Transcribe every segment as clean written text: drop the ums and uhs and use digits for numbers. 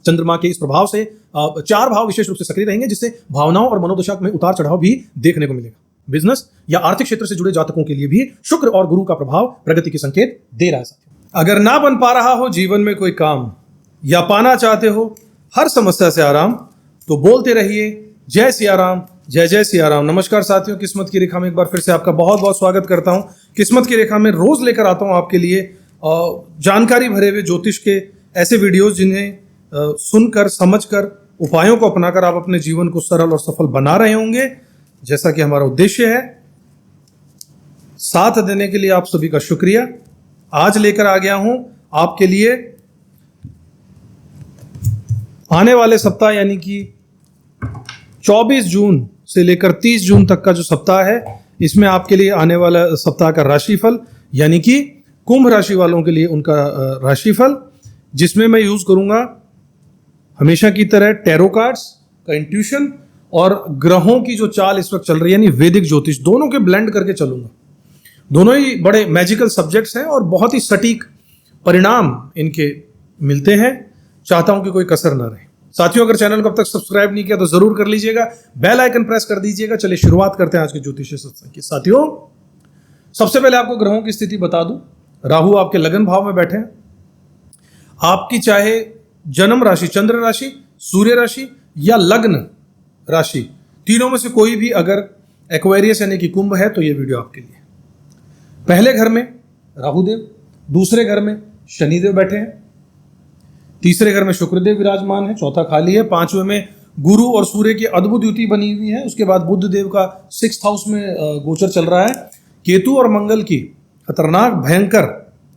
चंद्रमा के इस प्रभाव से 4 भाव विशेष रूप से सक्रिय रहेंगे, जिससे भावनाओं और मनोदशा में उतार चढ़ाव भी देखने को मिलेगा। बिजनेस या आर्थिक क्षेत्र से जुड़े जातकों के लिए भी शुक्र और गुरु का प्रभाव प्रगति के संकेत दे रहा है साथियों। अगर ना बन पा रहा हो जीवन में कोई काम या पाना चाहते हो हर समस्या से आराम, तो बोलते रहिए जय सिया राम, जय जय सिया राम। नमस्कार साथियों, किस्मत की रेखा में एक बार फिर से आपका बहुत बहुत स्वागत करता हूं। किस्मत की रेखा में रोज लेकर आता हूं आपके लिए जानकारी भरे हुए ज्योतिष के ऐसे वीडियोस जिन्हें सुनकर, समझकर, उपायों को अपनाकर आप अपने जीवन को सरल और सफल बना रहे होंगे, जैसा कि हमारा उद्देश्य है। साथ देने के लिए आप सभी का शुक्रिया। आज लेकर आ गया हूं आपके लिए आने वाले सप्ताह यानी कि 24 जून से लेकर 30 जून तक का जो सप्ताह है, इसमें आपके लिए आने वाला सप्ताह का राशिफल यानी कि कुंभ राशि वालों के लिए उनका राशिफल, जिसमें मैं यूज करूंगा हमेशा की तरह टैरो कार्ड्स का इंट्यूशन और ग्रहों की जो चाल इस वक्त चल रही है यानी वैदिक ज्योतिष, दोनों के ब्लेंड करके चलूंगा। दोनों ही बड़े मैजिकल सब्जेक्ट्स हैं और बहुत ही सटीक परिणाम इनके मिलते हैं। चाहता हूं कि कोई कसर ना रहे। साथियों, अगर चैनल को अब तक सब्सक्राइब नहीं किया तो जरूर कर लीजिएगा, बेल आइकन प्रेस कर दीजिएगा। चलिए शुरुआत करते हैं आज के ज्योतिषीय सत्संग की। साथियों, सबसे पहले आपको ग्रहों की स्थिति बता दूं। राहु आपके लगन भाव में बैठे हैं। आपकी चाहे जन्म राशि चंद्र राशि, सूर्य राशि या लग्न राशि, तीनों में से कोई भी अगर एक्वेरियस यानी कि कुंभ है तो ये वीडियो आपके लिए। पहले घर में राहुदेव, दूसरे घर में शनिदेव बैठे हैं, तीसरे घर में शुक्रदेव विराजमान है, चौथा खाली है, पांचवें में गुरु और सूर्य की अद्भुत युति बनी हुई है। उसके बाद बुध देव का 6th हाउस में गोचर चल रहा है। केतु और मंगल की खतरनाक भयंकर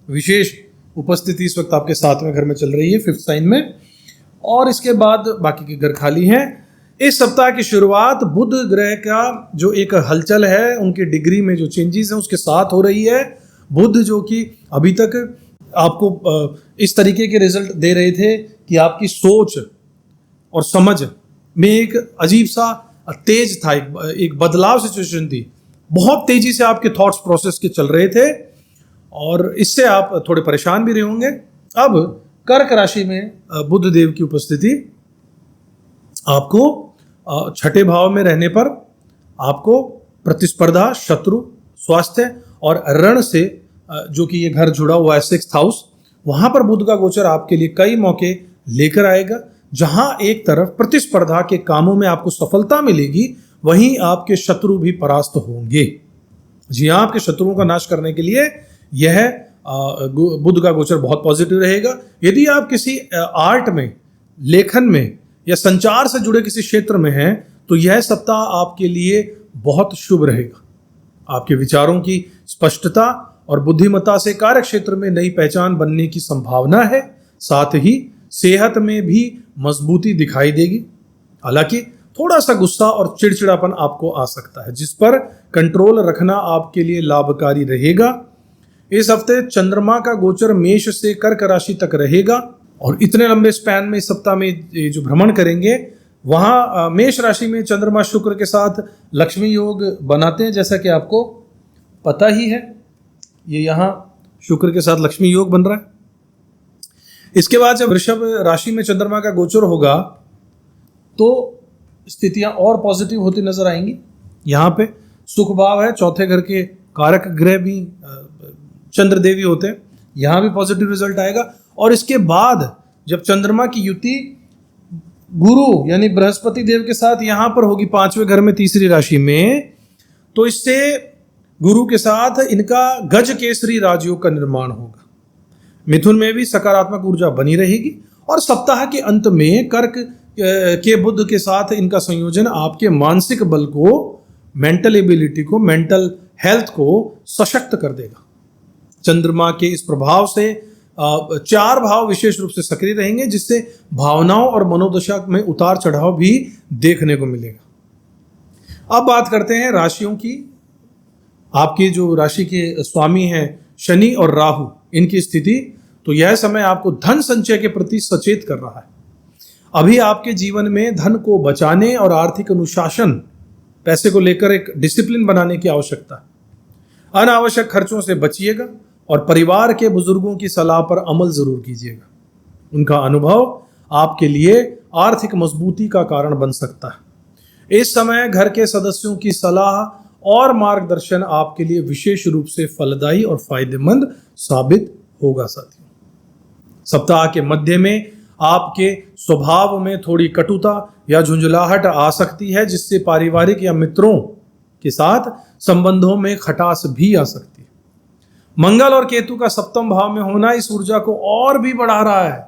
विशेष उपस्थिति इस वक्त आपके 7वें घर में चल रही है, 5th साइन में, और इसके बाद बाकी के घर खाली हैं। इस सप्ताह की शुरुआत बुध ग्रह का जो एक हलचल है, उनकी डिग्री में जो चेंजेस हैं उसके साथ हो रही है। बुध जो कि अभी तक आपको इस तरीके के रिजल्ट दे रहे थे कि आपकी सोच और समझ में एक अजीब सा तेज था, एक बदलाव सिचुएशन थी। बहुत तेजी से आपके थॉट्स प्रोसेस के चल रहे थे और इससे आप थोड़े परेशान भी रहे होंगे। अब कर्क राशि में बुध देव की उपस्थिति आपको 6ठे भाव में रहने पर आपको प्रतिस्पर्धा, शत्रु, स्वास्थ्य और ऋण से जो कि ये घर जुड़ा हुआ है 6th हाउस, वहां पर बुध का गोचर आपके लिए कई मौके लेकर आएगा। जहां एक तरफ प्रतिस्पर्धा के कामों में आपको सफलता मिलेगी, वहीं आपके शत्रु भी परास्त होंगे। जी हाँ, आपके शत्रुओं का नाश करने के लिए यह बुध का गोचर बहुत पॉजिटिव रहेगा। यदि आप किसी आर्ट में, लेखन में या संचार से जुड़े किसी क्षेत्र में हैं तो यह सप्ताह आपके लिए बहुत शुभ रहेगा। आपके विचारों की स्पष्टता और बुद्धिमत्ता से कार्य क्षेत्र में नई पहचान बनने की संभावना है। साथ ही सेहत में भी मजबूती दिखाई देगी। हालांकि थोड़ा सा गुस्सा और चिड़चिड़ापन आपको आ सकता है, जिस पर कंट्रोल रखना आपके लिए लाभकारी रहेगा। इस हफ्ते चंद्रमा का गोचर मेष से कर्क राशि तक रहेगा और इतने लंबे स्पैन में इस सप्ताह में ये जो भ्रमण करेंगे, वहां मेष राशि में चंद्रमा शुक्र के साथ लक्ष्मी योग बनाते हैं, जैसा कि आपको पता ही है। ये यहाँ शुक्र के साथ लक्ष्मी योग बन रहा है। इसके बाद जब वृषभ राशि में चंद्रमा का गोचर होगा तो स्थितियां और पॉजिटिव होती नजर आएंगी। यहाँ पे सुख भाव है, चौथे घर के कारक ग्रह भी चंद्रदेवी होते हैं, यहाँ भी पॉजिटिव रिजल्ट आएगा। और इसके बाद जब चंद्रमा की युति गुरु यानी बृहस्पति देव के साथ यहाँ पर होगी 5वें घर में तीसरी राशि में, तो इससे गुरु के साथ इनका गज केसरी राजयोग का निर्माण होगा। मिथुन में भी सकारात्मक ऊर्जा बनी रहेगी और सप्ताह के अंत में कर्क के बुध के साथ इनका संयोजन आपके मानसिक बल को, मेंटल एबिलिटी को, मेंटल हेल्थ को सशक्त कर देगा। चंद्रमा के इस प्रभाव से 4 भाव विशेष रूप से सक्रिय रहेंगे, जिससे भावनाओं और मनोदशा में उतार चढ़ाव भी देखने को मिलेगा। अब बात करते हैं राशियों की। आपकी जो राशि के स्वामी हैं शनि और राहु, इनकी स्थिति, तो यह समय आपको धन संचय के प्रति सचेत कर रहा है। अभी आपके जीवन में धन को बचाने और आर्थिक अनुशासन, पैसे को लेकर एक डिसिप्लिन बनाने की आवश्यकता है। अनावश्यक खर्चों से बचिएगा और परिवार के बुजुर्गों की सलाह पर अमल जरूर कीजिएगा। उनका अनुभव आपके लिए आर्थिक मजबूती का कारण बन सकता है। इस समय घर के सदस्यों की सलाह और मार्गदर्शन आपके लिए विशेष रूप से फलदायी और फायदेमंद साबित होगा। साथियों, सप्ताह के मध्य में आपके स्वभाव में थोड़ी कटुता या झुंझलाहट आ सकती है, जिससे पारिवारिक या मित्रों के साथ संबंधों में खटास भी आ सकती है। मंगल और केतु का सप्तम भाव में होना इस ऊर्जा को और भी बढ़ा रहा है,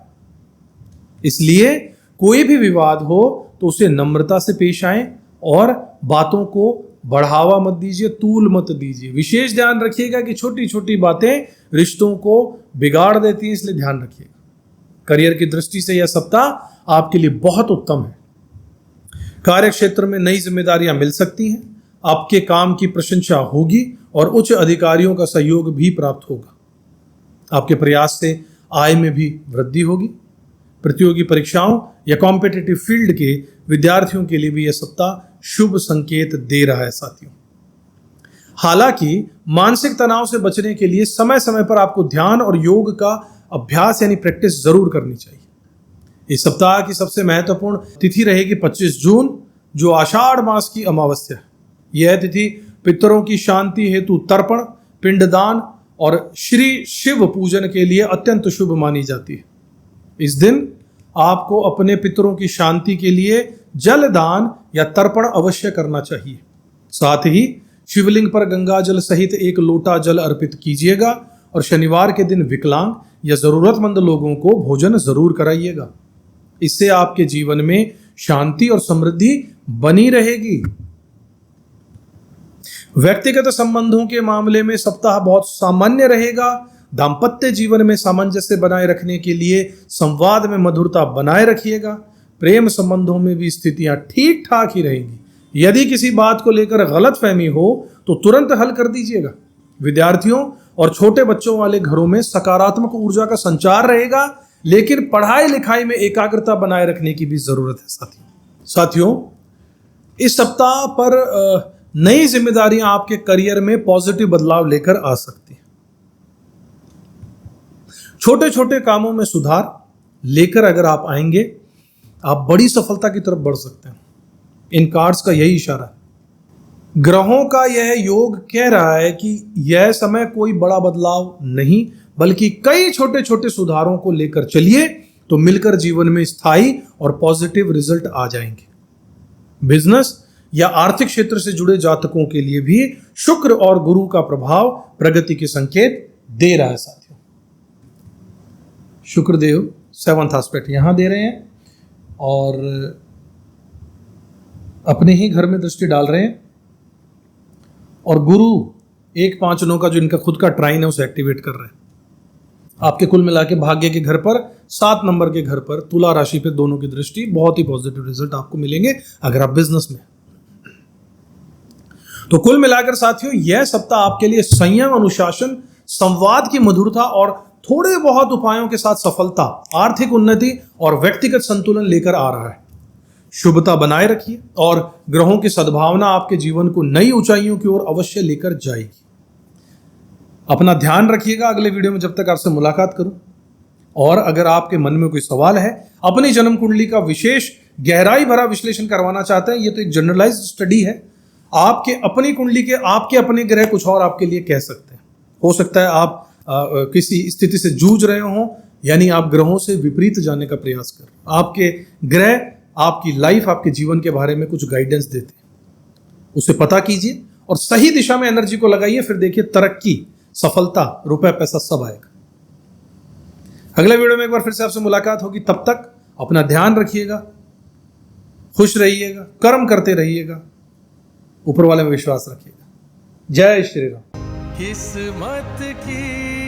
इसलिए कोई भी विवाद हो तो उसे नम्रता से पेश आएं और बातों को बढ़ावा मत दीजिए, तूल मत दीजिए। विशेष ध्यान रखिएगा कि छोटी छोटी बातें रिश्तों को बिगाड़ देती हैं, इसलिए ध्यान रखिएगा। करियर की दृष्टि से यह सप्ताह आपके लिए बहुत उत्तम है। कार्य क्षेत्र में नई जिम्मेदारियां मिल सकती हैं, आपके काम की प्रशंसा होगी और उच्च अधिकारियों का सहयोग भी प्राप्त होगा। आपके प्रयास से आय में भी वृद्धि होगी। प्रतियोगी परीक्षाओं या कॉम्पिटिटिव फील्ड के विद्यार्थियों के लिए भी यह सप्ताह शुभ संकेत दे रहा है। साथियों, हालांकि मानसिक तनाव से बचने के लिए समय समय पर आपको ध्यान और योग का अभ्यास यानी प्रैक्टिस जरूर करनी चाहिए। इस सप्ताह की सबसे महत्वपूर्ण तिथि रहेगी 25 जून, जो आषाढ़ मास की अमावस्या है। यह तिथि पितरों की शांति हेतु तर्पण, पिंडदान और श्री शिव पूजन के लिए अत्यंत शुभ मानी जाती है। इस दिन आपको अपने पितरों की शांति के लिए जल दान या तर्पण अवश्य करना चाहिए। साथ ही शिवलिंग पर गंगा जल सहित 1 लोटा जल अर्पित कीजिएगा और शनिवार के दिन विकलांग या जरूरतमंद लोगों को भोजन जरूर कराइएगा। इससे आपके जीवन में शांति और समृद्धि बनी रहेगी। व्यक्तिगत संबंधों के मामले में सप्ताह बहुत सामान्य रहेगा। दाम्पत्य जीवन में सामंजस्य बनाए रखने के लिए संवाद में मधुरता बनाए रखिएगा। प्रेम संबंधों में भी स्थितियां ठीक ठाक ही रहेंगी। यदि किसी बात को लेकर गलतफहमी हो तो तुरंत हल कर दीजिएगा। विद्यार्थियों और छोटे बच्चों वाले घरों में सकारात्मक ऊर्जा का संचार रहेगा, लेकिन पढ़ाई लिखाई में एकाग्रता बनाए रखने की भी जरूरत है। साथियों, इस सप्ताह पर नई जिम्मेदारियां आपके करियर में पॉजिटिव बदलाव लेकर आ सकती हैं। छोटे छोटे कामों में सुधार लेकर अगर आप आएंगे, आप बड़ी सफलता की तरफ बढ़ सकते हैं। इन कार्ड्स का यही इशारा है। ग्रहों का यह योग कह रहा है कि यह समय कोई बड़ा बदलाव नहीं, बल्कि कई छोटे छोटे सुधारों को लेकर चलिए तो मिलकर जीवन में स्थायी और पॉजिटिव रिजल्ट आ जाएंगे। बिजनेस या आर्थिक क्षेत्र से जुड़े जातकों के लिए भी शुक्र और गुरु का प्रभाव प्रगति के संकेत दे रहा है। साथियों, शुक्रदेव 7th एस्पेक्ट यहां दे रहे हैं और अपने ही घर में दृष्टि डाल रहे हैं, और गुरु 1, 5, 9 का जो इनका खुद का ट्राइन है उसे एक्टिवेट कर रहे हैं। आपके कुल मिला के भाग्य के घर पर, 7 नंबर के घर पर, तुला राशि पे दोनों की दृष्टि, बहुत ही पॉजिटिव रिजल्ट आपको मिलेंगे अगर आप बिजनेस में। तो कुल मिलाकर साथियों, यह सप्ताह आपके लिए संयम, अनुशासन, संवाद की मधुरता और थोड़े बहुत उपायों के साथ सफलता, आर्थिक उन्नति और व्यक्तिगत संतुलन लेकर आ रहा है। शुभता बनाए रखिए और ग्रहों की सद्भावना आपके जीवन को नई ऊंचाइयों की ओर अवश्य लेकर जाएगी। अपना ध्यान रखिएगा। अगले वीडियो में जब तक आपसे मुलाकात करूं, और अगर आपके मन में कोई सवाल है, अपनी जन्म कुंडली का विशेष गहराई भरा विश्लेषण करवाना चाहते हैं, ये तो एक जनरलाइज्ड स्टडी है। आपके अपनी कुंडली के आपके अपने ग्रह कुछ और आपके लिए कह सकते हैं। हो सकता है आप किसी स्थिति से जूझ रहे हों, यानी आप ग्रहों से विपरीत जाने का प्रयास कर, आपके ग्रह आपकी लाइफ, आपके जीवन के बारे में कुछ गाइडेंस देते हैं। उसे पता कीजिए और सही दिशा में एनर्जी को लगाइए, फिर देखिए तरक्की, सफलता, रुपए पैसा सब आएगा। अगले वीडियो में एक बार फिर से आपसे मुलाकात होगी। तब तक अपना ध्यान रखिएगा, खुश रहिएगा, कर्म करते रहिएगा, ऊपर वाले में विश्वास रखिएगा। जय श्री राम। किस्मत की